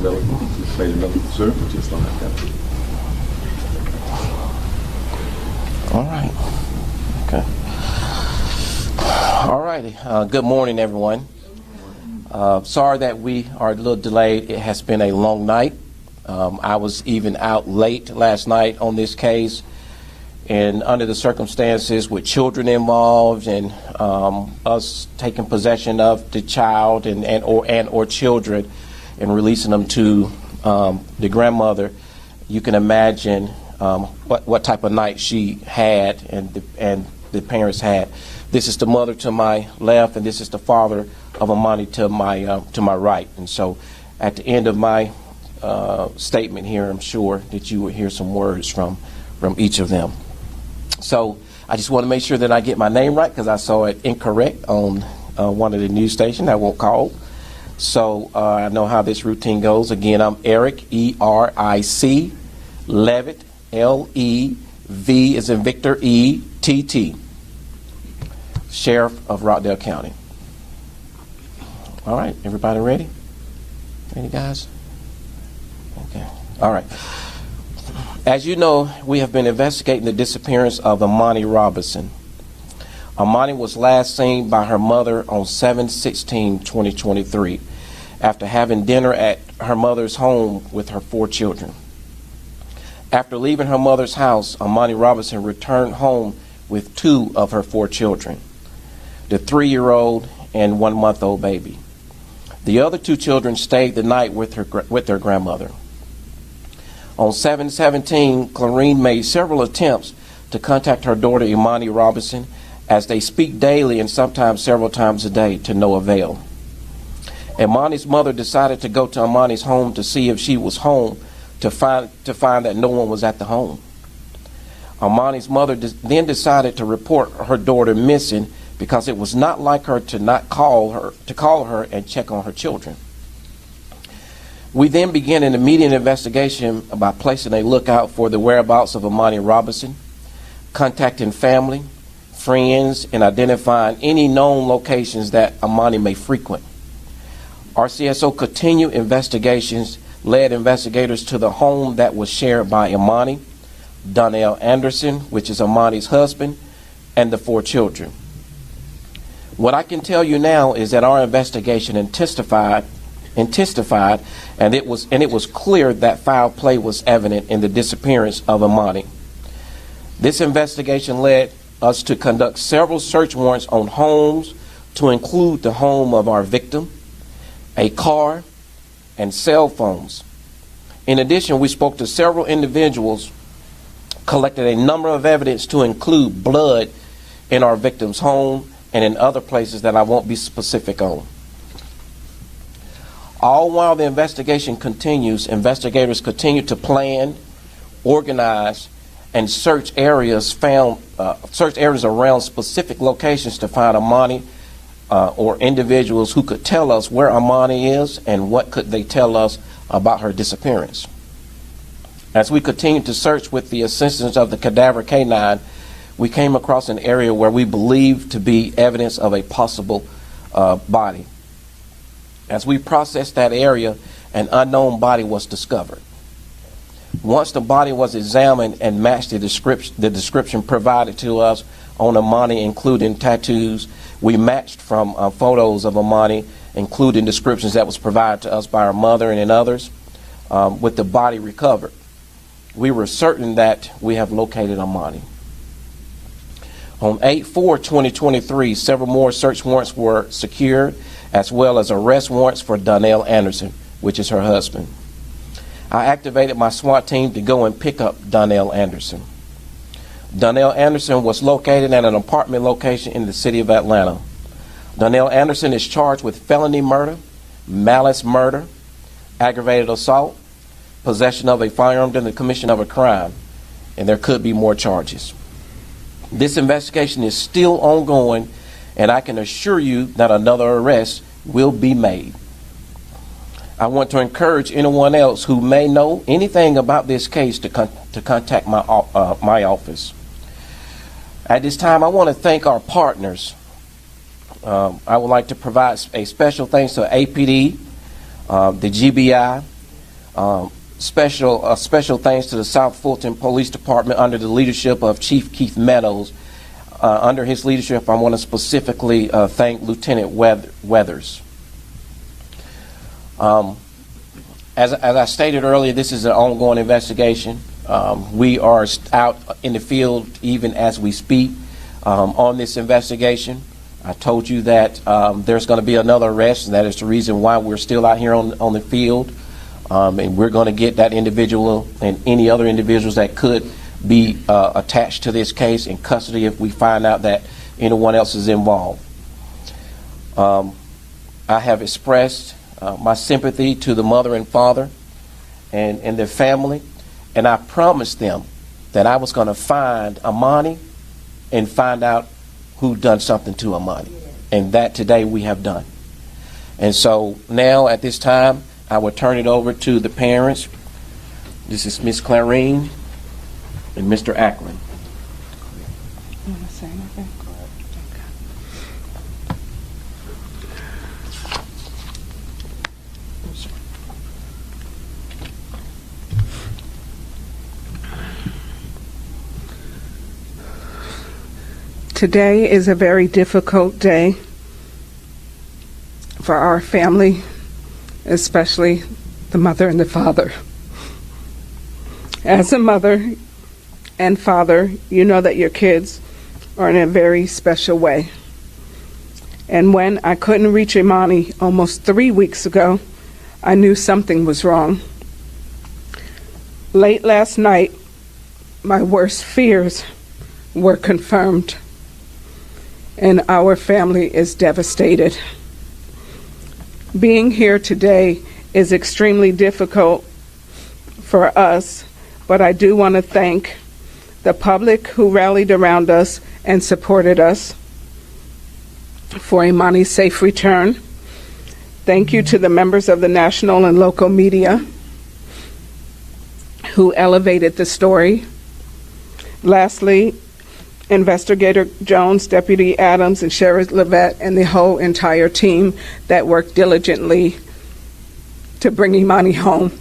available to say another sir, just like that. All right. Okay. All righty. Good morning, everyone. Sorry that we are a little delayed. It has been a long night. I was even out late last night on this case, and under the circumstances with children involved and us taking possession of the child or children and releasing them to the grandmother, you can imagine what type of night she had and the parents had. This is the mother to my left, and this is the father of Imani to my right. And so, at the end of my statement here, I'm sure that you will hear some words from each of them. So, I just want to make sure that I get my name right because I saw it incorrect on one of the news stations. I won't call. So I know how this routine goes. Again, I'm Eric, E-R-I-C, Levitt, L-E-V as in Victor, E-T-T, Sheriff of Rockdale County. All right, everybody ready? Ready, guys? Okay. All right. As you know, we have been investigating the disappearance of Imani Roberson. Imani was last seen by her mother on 7/16/2023 after having dinner at her mother's home with her 4 children. After leaving her mother's house, Imani Roberson returned home with 2 of her 4 children, the 3-year-old and 1-month-old baby. The other 2 children stayed the night with their grandmother. On 7/17, Clarine made several attempts to contact her daughter Imani Roberson, as they speak daily and sometimes several times a day, to no avail. Imani's mother decided to go to Imani's home to see if she was home, to find that no one was at the home. Imani's mother then decided to report her daughter missing because it was not like her to not call her and check on her children. We then began an immediate investigation by placing a lookout for the whereabouts of Imani Roberson, contacting family, friends, and identifying any known locations that Imani may frequent. RCSO continued investigations, led investigators to the home that was shared by Imani, Donnell Anderson, which is Imani's husband, and the 4 children. What I can tell you now is that our investigation intensified, and it was clear that foul play was evident in the disappearance of Imani. This investigation led us to conduct several search warrants on homes, to include the home of our victim, a car, and cell phones. In addition, we spoke to several individuals, collected a number of evidence to include blood in our victim's home and in other places that I won't be specific on. All while the investigation continues, investigators continue to plan, organize, and search areas around specific locations to find Imani or individuals who could tell us where Imani is and what could they tell us about her disappearance. As we continued to search with the assistance of the cadaver canine, we came across an area where we believed to be evidence of a possible body. As we processed that area, an unknown body was discovered. Once the body was examined and matched the description provided to us on Imani, including tattoos, we matched from photos of Imani, including descriptions that was provided to us by our mother and others, with the body recovered. We were certain that we have located Imani. On 8/4/2023, several more search warrants were secured, as well as arrest warrants for Donnell Anderson, which is her husband. I activated my SWAT team to go and pick up Donnell Anderson. Donnell Anderson was located at an apartment location in the city of Atlanta. Donnell Anderson is charged with felony murder, malice murder, aggravated assault, possession of a firearm during the commission of a crime, and there could be more charges. This investigation is still ongoing, and I can assure you that another arrest will be made. I want to encourage anyone else who may know anything about this case to contact my office. At this time, I want to thank our partners. I would like to provide a special thanks to APD, the GBI, Special thanks to the South Fulton Police Department under the leadership of Chief Keith Meadows. Under his leadership, I want to specifically thank Lieutenant Weathers. As I stated earlier, this is an ongoing investigation. We are out in the field even as we speak on this investigation. I told you that there's going to be another arrest, and that is the reason why we're still out here on the field. And we're going to get that individual and any other individuals that could be attached to this case in custody if we find out that anyone else is involved. I have expressed my sympathy to the mother and father and their family, and I promised them that I was going to find Imani and find out who done something to Imani, and that today we have done. And so now at this time, I will turn it over to the parents. This is Miss Clarine and Mr. Ackland. You want to say anything? Today is a very difficult day for our family, especially the mother and the father. As a mother and father, you know that your kids are in a very special way. And when I couldn't reach Imani almost 3 weeks ago, I knew something was wrong. Late last night, my worst fears were confirmed, and our family is devastated. Being here today is extremely difficult for us, but I do want to thank the public who rallied around us and supported us for Imani's safe return. Thank you to the members of the national and local media who elevated the story. Lastly, Investigator Jones, Deputy Adams, and Sheriff Levette, and the whole entire team that worked diligently to bring Imani home.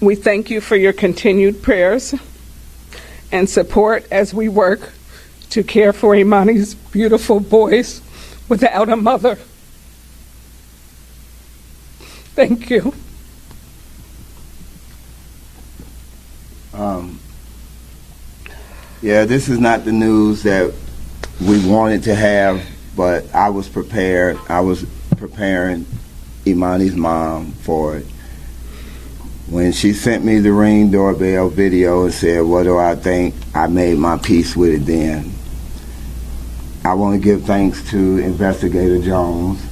We thank you for your continued prayers and support as we work to care for Imani's beautiful boys without a mother. Thank you. Yeah, this is not the news that we wanted to have, but I was prepared. I was preparing Imani's mom for it. When she sent me the Ring doorbell video and said, what do I think? I made my peace with it then. I want to give thanks to Investigator Jones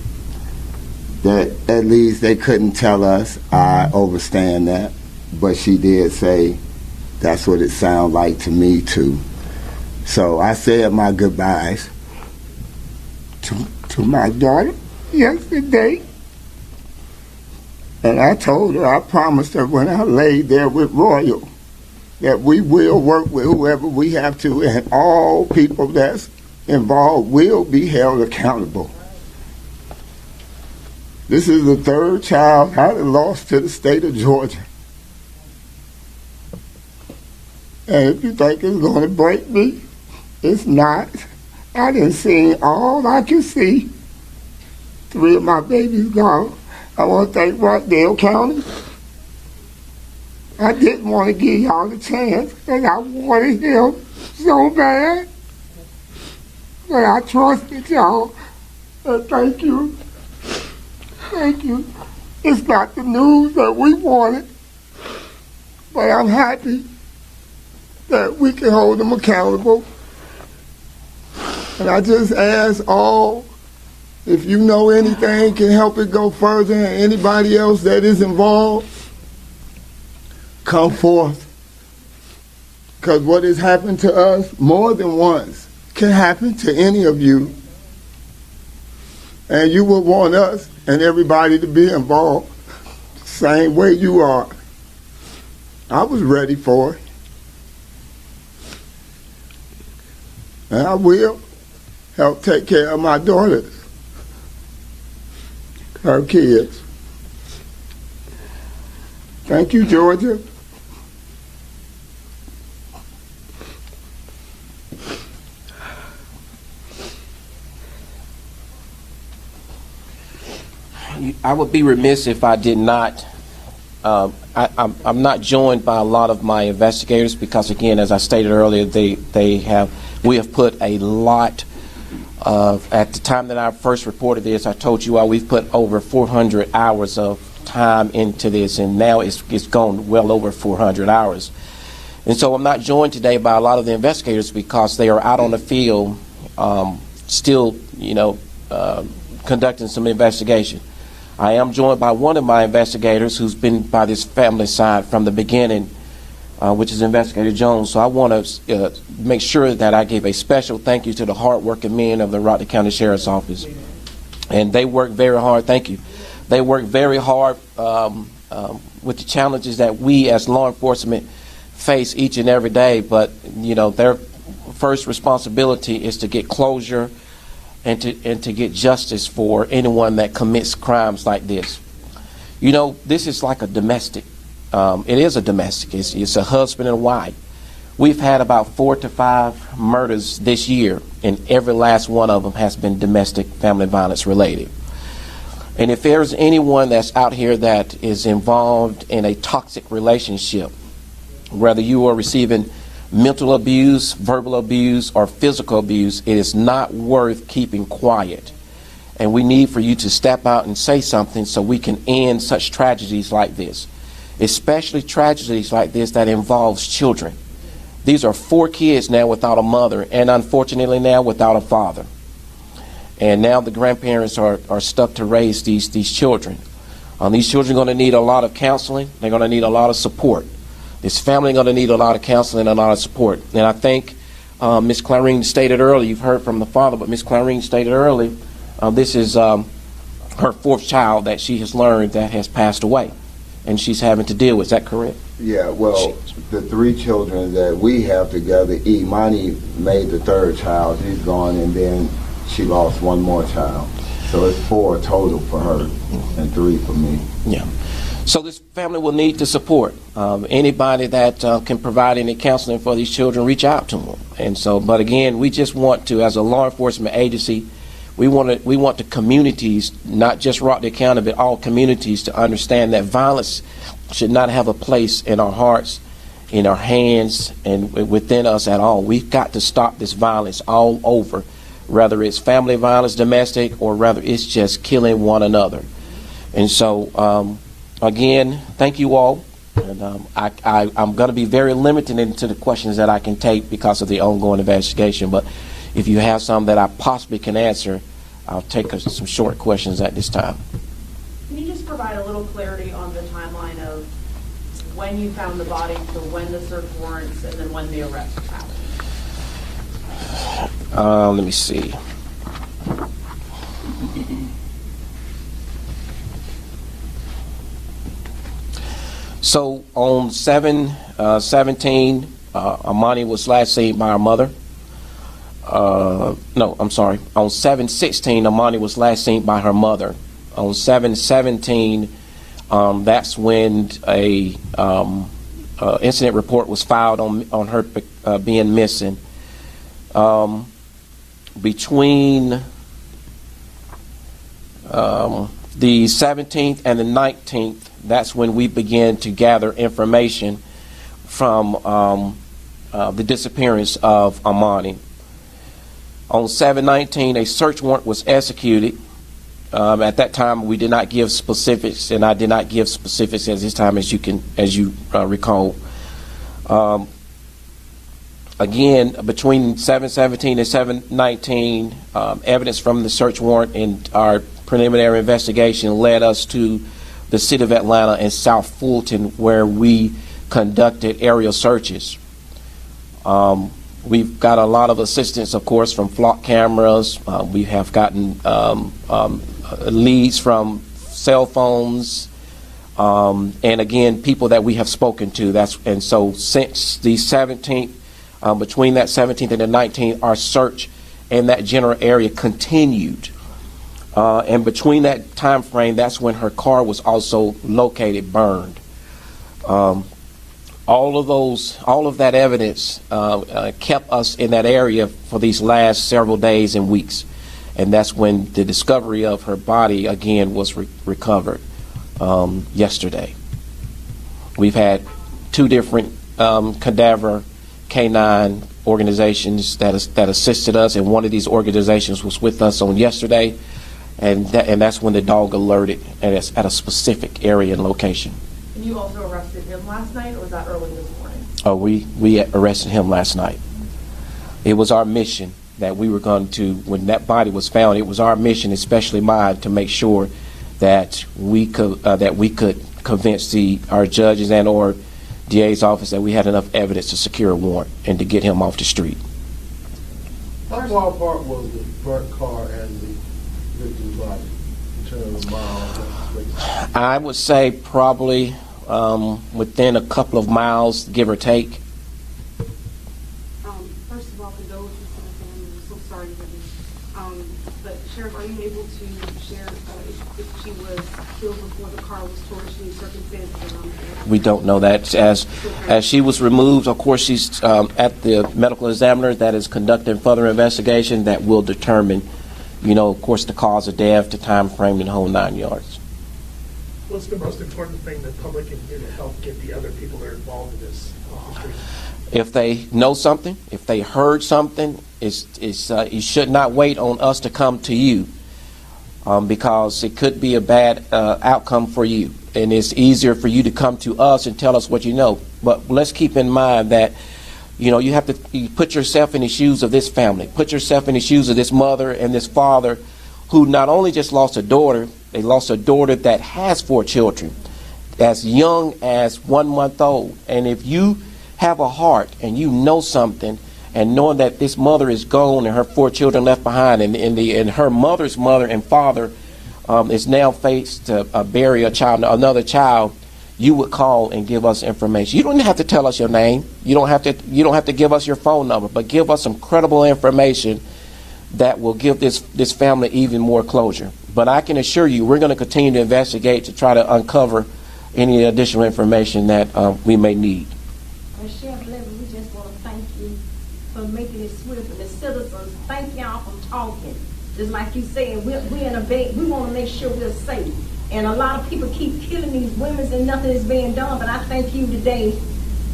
that at least they couldn't tell us. I understand that, but she did say that's what it sounded like to me too. So I said my goodbyes to my daughter yesterday. And I told her, I promised her when I laid there with Royal that we will work with whoever we have to, and all people that's involved will be held accountable. This is the third child I lost to the state of Georgia. And if you think it's going to break me, it's not. I done seen all I can see. 3 of my babies gone. I want to thank Rockdale County. I didn't want to give y'all a chance, and I wanted him so bad. But I trusted y'all. And thank you. Thank you. It's not the news that we wanted, but I'm happy that we can hold them accountable. And I just ask all, if you know anything can help it go further, and anybody else that is involved, come forth. Because what has happened to us more than once can happen to any of you. And you will want us and everybody to be involved the same way you are. I was ready for it. And I will help take care of my daughters, her kids. Thank you, Georgia. I would be remiss if I did not. I'm not joined by a lot of my investigators because, again, as I stated earlier, we have put a lot of. At the time that I first reported this, I told you all we've put over 400 hours of time into this, and now it's gone well over 400 hours. And so I'm not joined today by a lot of the investigators because they are out on the field, still, conducting some investigation. I am joined by one of my investigators who's been by this family side from the beginning, which is Investigator Jones. So I want to make sure that I give a special thank you to the hard-working men of the Rockdale County Sheriff's Office. And they work very hard. Thank you. They work very hard with the challenges that we as law enforcement face each and every day. But, their first responsibility is to get closure and to get justice for anyone that commits crimes like this. This is like a domestic. It is a domestic. It's a husband and wife. We've had about 4 to 5 murders this year, and every last one of them has been domestic family violence related. And if there's anyone that's out here that is involved in a toxic relationship, whether you are receiving mental abuse, verbal abuse, or physical abuse, it is not worth keeping quiet. And we need for you to step out and say something so we can end such tragedies like this, especially tragedies like this that involves children. These are 4 kids now without a mother, and unfortunately now without a father. And now the grandparents are stuck to raise these children. These children are going to need a lot of counseling. They're going to need a lot of support. This family is going to need a lot of counseling and a lot of support. And I think Ms. Clarine stated earlier, you've heard from the father, but Ms. Clarine stated earlier, this is her 4th child that she has learned that has passed away, and she's having to deal with. Is that correct? Yeah, well, the 3 children that we have together, Imani made the 3rd child. He's gone, and then she lost 1 more child. So it's 4 total for her and 3 for me. Yeah. So this family will need the support. Anybody that can provide any counseling for these children, reach out to them. And so, but again, we just want to, as a law enforcement agency, we want the communities, not just Rockdale County, but all communities, to understand that violence should not have a place in our hearts, in our hands, and within us at all. We've got to stop this violence all over, whether it's family violence, domestic, or rather it's just killing one another. And so, again, thank you all. And I'm going to be very limited into the questions that I can take because of the ongoing investigation. But if you have some that I possibly can answer, I'll take some short questions at this time. Can you just provide a little clarity on the timeline of when you found the body to when the search warrants and then when the arrest happened? Let me see. So on 7/17, Imani was last seen by her mother. No, I'm sorry. On 7/16, Imani was last seen by her mother. On 7/17, that's when a incident report was filed on her being missing. Between the 17th and the 19th, that's when we began to gather information from the disappearance of Imani. On 7/19, a search warrant was executed. At that time, we did not give specifics, and I did not give specifics at this time, as you recall. Again, between 7/17 and 7/19, evidence from the search warrant and our preliminary investigation led us to the city of Atlanta and South Fulton, where we conducted aerial searches. We've got a lot of assistance, of course, from flock cameras. We have gotten leads from cell phones, and again, people that we have spoken to. And so since the 17th, between that 17th and the 19th, our search in that general area continued. And between that time frame, that's when her car was also located burned. All of that evidence kept us in that area for these last several days and weeks. And that's when the discovery of her body again was recovered yesterday. We've had 2 different cadaver canine organizations that assisted us, and one of these organizations was with us on yesterday, and that's when the dog alerted, and it's at a specific area and location. And you also arrested him last night, or was that early this morning? Oh, we arrested him last night. It was our mission that we were going to, when that body was found, it was our mission, especially mine, to make sure that we could convince our judges and or DA's office that we had enough evidence to secure a warrant and to get him off the street. How far apart was the burnt car and the victim's body in terms of miles? I would say probably within a couple of miles, give or take. First of all, condolences to the family. We're so sorry for this. But Sheriff, are you able to share if she was killed before the car was torched, any circumstances around that? We don't know that. As she was removed, of course, she's at the medical examiner that is conducting further investigation that will determine, of course, the cause of death, the time frame, and the whole 9 yards. What's the most important thing the public can do to help get the other people that are involved in this off the street? If they know something, if they heard something, you should not wait on us to come to you because it could be a bad outcome for you. And it's easier for you to come to us and tell us what you know. But let's keep in mind that, you have to put yourself in the shoes of this family. Put yourself in the shoes of this mother and this father who not only just lost a daughter, they lost a daughter that has 4 children, as young as 1 month old. And if you have a heart and you know something, and knowing that this mother is gone and her 4 children left behind, and her mother's mother and father is now faced to bury another child, you would call and give us information. You don't have to tell us your name. You don't have to give us your phone number, but give us some credible information that will give this family even more closure. But I can assure you, we're going to continue to investigate to try to uncover any additional information that we may need. And Sheriff Levy, we just want to thank you for making it swift, and the citizens, thank y'all for talking. Just like you said, we're in a bed. We want to make sure we're safe. And a lot of people keep killing these women and nothing is being done. But I thank you today,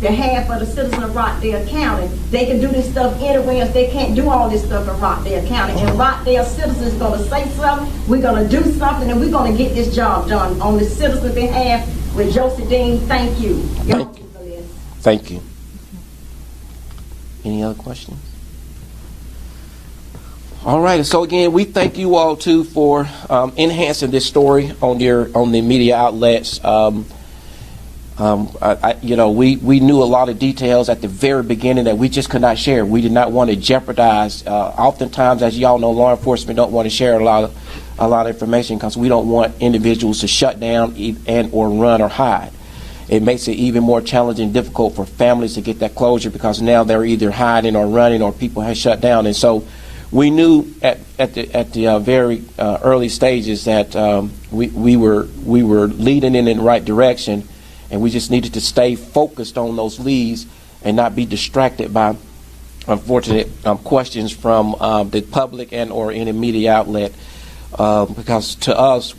behalf of the citizens of Rockdale County. They can do this stuff anywhere else. They can't do all this stuff in Rockdale County. And Rockdale citizens going to say something. We're going to do something, and we're going to get this job done on the citizens' behalf. With Josie Dean, thank you. Thank you. Thank you. Any other questions? All right. So again, we thank you all too for enhancing this story on the media outlets. We knew a lot of details at the very beginning that we just could not share. We did not want to jeopardize. Oftentimes, as y'all know, law enforcement don't want to share a lot of information because we don't want individuals to shut down and or run or hide. It makes it even more challenging and difficult for families to get that closure because now they're either hiding or running or people have shut down. And so we knew at the very early stages that we were leading in the right direction, and we just needed to stay focused on those leads and not be distracted by unfortunate questions from the public and or any media outlet. Because to us,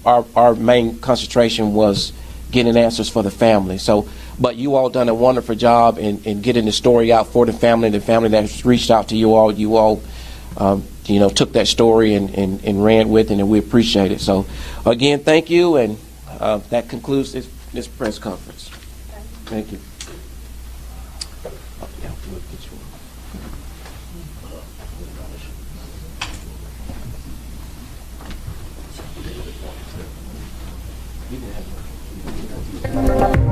our main concentration was getting answers for the family. So, but you all done a wonderful job in getting the story out for the family. The family that's reached out to you all took that story and ran with it, and we appreciate it. So, again, thank you, and that concludes this press conference. Thank you. You can have one.